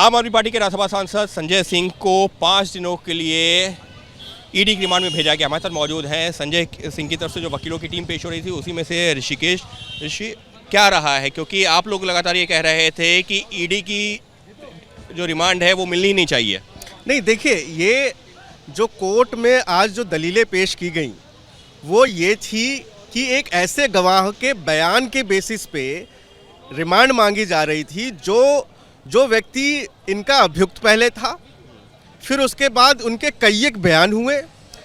आम आदमी पार्टी के राज्यसभा सांसद संजय सिंह को 5 दिनों के लिए ईडी की रिमांड में भेजा गया। हमारे साथ मौजूद हैं संजय सिंह की तरफ से जो वकीलों की टीम पेश हो रही थी, उसी में से ऋषिकेश। क्या रहा है, क्योंकि आप लोग लगातार ये कह रहे थे कि ईडी की जो रिमांड है वो मिलनी नहीं चाहिए। नहीं, देखिए, ये जो कोर्ट में आज जो दलीलें पेश की गई वो ये थी कि एक ऐसे गवाह के बयान के बेसिस पे रिमांड मांगी जा रही थी जो व्यक्ति इनका अभियुक्त पहले था, फिर उसके बाद उनके कई एक बयान हुए,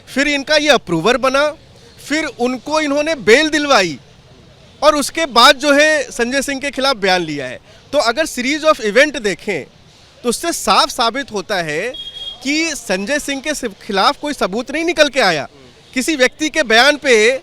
फिर इनका ये अप्रूवर बना, फिर उनको इन्होंने बेल दिलवाई और उसके बाद जो है संजय सिंह के खिलाफ बयान लिया है। तो अगर सीरीज ऑफ इवेंट देखें तो उससे साफ साबित होता है कि संजय सिंह के खिलाफ कोई सबूत नहीं निकल के आया। किसी व्यक्ति के बयान पे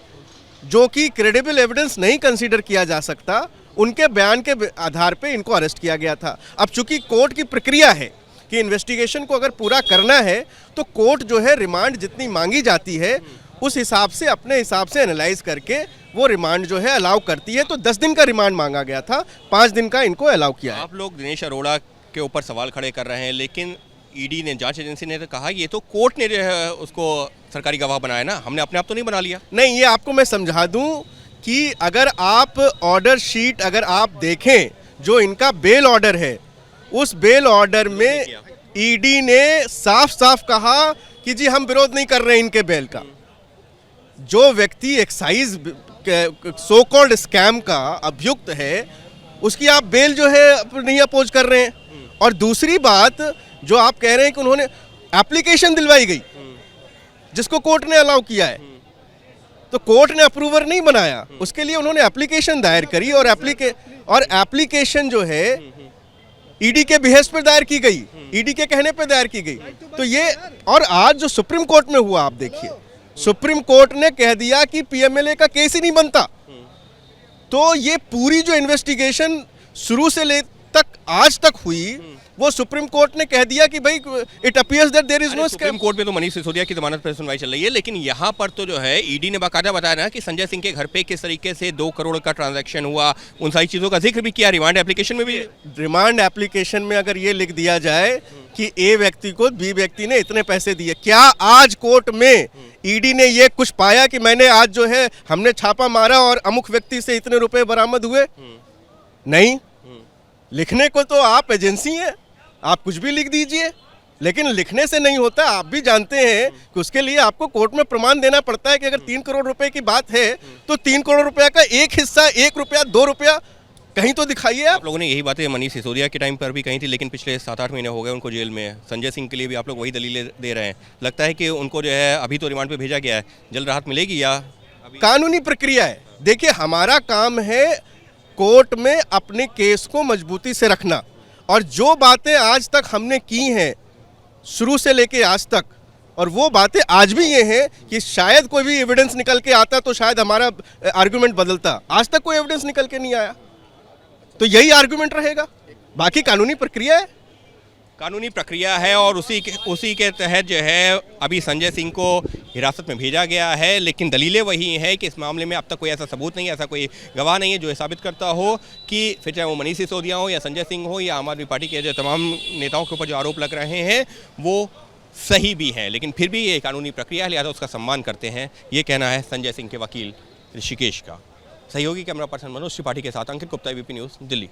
जो कि क्रेडिबल एविडेंस नहीं कंसीडर किया जा सकता, उनके बयान के आधार पे इनको अरेस्ट किया गया था। अब चूंकि कोर्ट की प्रक्रिया है कि इन्वेस्टिगेशन को अगर पूरा करना है तो कोर्ट जो है रिमांड जितनी मांगी जाती है उस हिसाब से अपने हिसाब से एनालाइज करके वो रिमांड जो है अलाउ करती है। तो 10 दिन का रिमांड मांगा गया था, 5 दिन का इनको अलाउ किया है। आप लोग दिनेश अरोड़ा के ऊपर सवाल खड़े कर रहे हैं, लेकिन ईडी ने, जांच एजेंसी ने तो कहा ये तो कोर्ट ने जो है उसको सरकारी गवाह बनाया ना, हमने अपने आप तो नहीं बना लिया। नहीं, ये आपको मैं समझा दूं कि अगर आप ऑर्डर शीट अगर आप देखें जो इनका बेल ऑर्डर है, उस बेल ऑर्डर में ईडी ने साफ साफ कहा कि जी हम विरोध नहीं कर रहे हैं इनके बेल का। जो व्यक्ति एक्साइज सो कॉल्ड स्कैम का अभियुक्त है उसकी आप बेल जो है नहीं अपोज कर रहे हैं। और दूसरी बात जो आप कह रहे हैं कि उन्होंने एप्लीकेशन दिलवाई गई जिसको कोर्ट ने अलाउ किया है, तो कोर्ट ने अप्रूवर नहीं बनाया, उसके लिए उन्होंने एप्लीकेशन दायर करी और एप्लीकेशन जो है ईडी के बिहेस्ट पर दायर की गई, ईडी के कहने पर दायर की गई। तो ये, और आज जो सुप्रीम कोर्ट में हुआ आप देखिए, सुप्रीम कोर्ट ने कह दिया कि पीएमएलए का केस ही नहीं बनता। तो ये पूरी जो इन्वेस्टिगेशन शुरू से ले तक आज तक हुई वो सुप्रीम कोर्ट ने कह दिया कि भाई it appears that there is no scam. Supreme court में तो मनीष सिसोदिया की जमानत पर सुनवाई चल रही है, लेकिन यहाँ पर तो जो है ईडी ने बाकायदा बताया ना कि संजय सिंह के घर पे किस तरीके से 2 करोड़ का ट्रांजैक्शन हुआ, उन सारी चीजों का जिक्र भी किया। रिमांड एप्लीकेशन में भी, रिमांड एप्लीकेशन में अगर ये लिख दिया जाए कि ए व्यक्ति को बी व्यक्ति ने इतने पैसे दिए, क्या आज कोर्ट में ईडी ने ये कुछ पाया कि मैंने आज जो है हमने छापा मारा और अमुक व्यक्ति से इतने रुपए बरामद हुए? नहीं। लिखने को तो आप एजेंसी हैं, आप कुछ भी लिख दीजिए, लेकिन लिखने से नहीं होता। आप भी जानते हैं कि उसके लिए आपको कोर्ट में प्रमाण देना पड़ता है कि अगर 3 करोड़ रुपए की बात है तो 3 करोड़ रुपए का एक हिस्सा, 1 रुपया, 2 रुपया कहीं तो दिखाइए। आप लोगों ने यही बातें मनीष सिसोदिया के टाइम पर भी कही थी, लेकिन पिछले 7-8 महीने हो गए उनको जेल में। संजय सिंह के लिए भी आप लोग वही दलीलें दे रहे हैं। लगता है कि उनको जो है अभी तो रिमांड पे भेजा गया है, जल्द राहत मिलेगी या कानूनी प्रक्रिया है? देखिए, हमारा काम है कोर्ट में अपने केस को मजबूती से रखना, और जो बातें आज तक हमने की हैं शुरू से लेके आज तक, और वो बातें आज भी ये हैं कि शायद कोई भी एविडेंस निकल के आता तो शायद हमारा आर्गुमेंट बदलता। आज तक कोई एविडेंस निकल के नहीं आया, तो यही आर्गुमेंट रहेगा। बाकी कानूनी प्रक्रिया है, कानूनी प्रक्रिया है, और उसी के तहत जो है अभी संजय सिंह को हिरासत में भेजा गया है। लेकिन दलीलें वही हैं कि इस मामले में अब तक कोई ऐसा सबूत नहीं है, ऐसा कोई गवाह नहीं है जो ये साबित करता हो कि फिर चाहे वो मनीष सिसोदिया हो या संजय सिंह हो या आम आदमी पार्टी के जो तमाम नेताओं के ऊपर जो आरोप लग रहे हैं वो सही भी हैं। लेकिन फिर भी ये कानूनी प्रक्रिया है, लिहाजा उसका सम्मान करते हैं, ये कहना है संजय सिंह के वकील ऋषिकेश का। सहयोगी कैमरा पर्सन मनोज त्रिपाठी के साथ अंकित गुप्ता, एबीपी न्यूज़, दिल्ली।